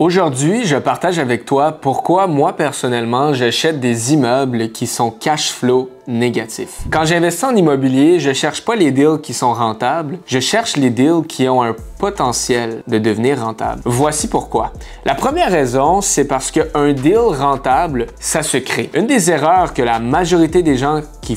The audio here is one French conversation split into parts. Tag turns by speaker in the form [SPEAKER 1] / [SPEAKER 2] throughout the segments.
[SPEAKER 1] Aujourd'hui, je partage avec toi pourquoi moi personnellement j'achète des immeubles qui sont cash flow négatifs. Quand j'investis en immobilier, je cherche pas les deals qui sont rentables, je cherche les deals qui ont un potentiel de devenir rentables. Voici pourquoi. La première raison, c'est parce qu'un deal rentable, ça se crée. Une des erreurs que la majorité des gens qui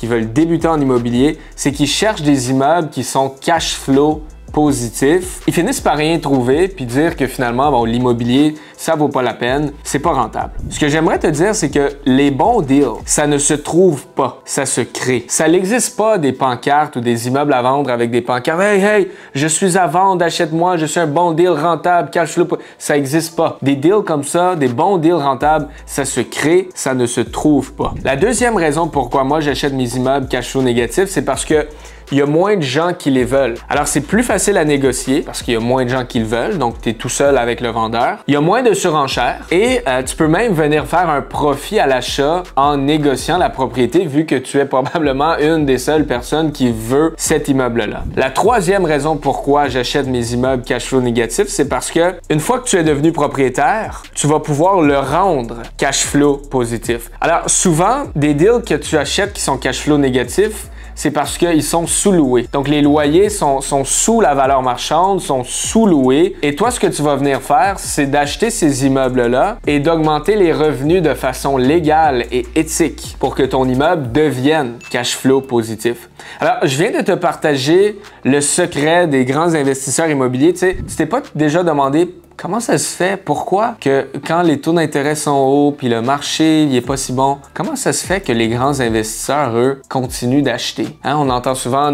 [SPEAKER 1] veulent débuter en immobilier, c'est qu'ils cherchent des immeubles qui sont cash flow positif, ils finissent par rien trouver puis dire que finalement, bon, l'immobilier, ça vaut pas la peine, c'est pas rentable. Ce que j'aimerais te dire, c'est que les bons deals, ça ne se trouve pas, ça se crée. Ça n'existe pas des pancartes ou des immeubles à vendre avec des pancartes. Hey, hey, je suis à vendre, achète-moi, je suis un bon deal rentable, cash flow. Ça n'existe pas. Des deals comme ça, des bons deals rentables, ça se crée, ça ne se trouve pas. La deuxième raison pourquoi moi j'achète mes immeubles cash flow négatifs, c'est parce que il y a moins de gens qui les veulent. Alors, c'est plus facile à négocier parce qu'il y a moins de gens qui le veulent, donc tu es tout seul avec le vendeur. Il y a moins de surenchères et tu peux même venir faire un profit à l'achat en négociant la propriété vu que tu es probablement une des seules personnes qui veut cet immeuble-là. La troisième raison pourquoi j'achète mes immeubles cash flow négatifs, c'est parce que une fois que tu es devenu propriétaire, tu vas pouvoir le rendre cash flow positif. Alors, souvent, des deals que tu achètes qui sont cash flow négatifs, c'est parce qu'ils sont sous-loués. Donc, les loyers sont sous la valeur marchande, sont sous-loués. Et toi, ce que tu vas venir faire, c'est d'acheter ces immeubles-là et d'augmenter les revenus de façon légale et éthique pour que ton immeuble devienne cash flow positif. Alors, je viens de te partager le secret des grands investisseurs immobiliers. Tu t'es pas déjà demandé comment ça se fait? Pourquoi que quand les taux d'intérêt sont hauts puis le marché il est pas si bon, comment ça se fait que les grands investisseurs, eux, continuent d'acheter? Hein? On entend souvent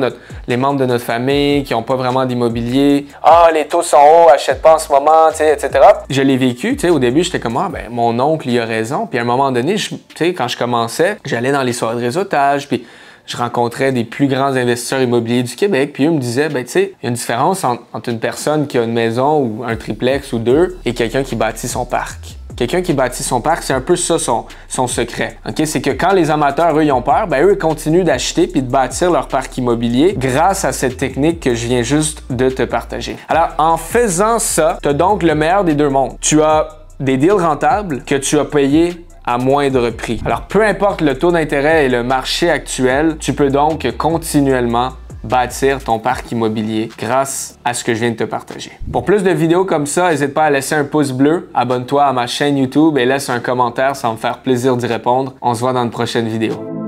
[SPEAKER 1] les membres de notre famille qui n'ont pas vraiment d'immobilier. Ah, les taux sont hauts, achète pas en ce moment, etc. Je l'ai vécu, au début, j'étais comme, mon oncle, il a raison. Puis à un moment donné, quand je commençais, j'allais dans les soirées de réseautage, puis je rencontrais des plus grands investisseurs immobiliers du Québec, puis eux me disaient, il y a une différence entre une personne qui a une maison ou un triplex ou deux et quelqu'un qui bâtit son parc. Quelqu'un qui bâtit son parc, c'est un peu ça son secret. Okay? C'est que quand les amateurs, eux, ils ont peur, eux, ils continuent d'acheter puis de bâtir leur parc immobilier grâce à cette technique que je viens juste de te partager. Alors, en faisant ça, tu as donc le meilleur des deux mondes. Tu as des deals rentables que tu as payés à moindre prix. Alors, peu importe le taux d'intérêt et le marché actuel, tu peux donc continuellement bâtir ton parc immobilier grâce à ce que je viens de te partager. Pour plus de vidéos comme ça, n'hésite pas à laisser un pouce bleu, abonne-toi à ma chaîne YouTube et laisse un commentaire, ça va me faire plaisir d'y répondre. On se voit dans une prochaine vidéo.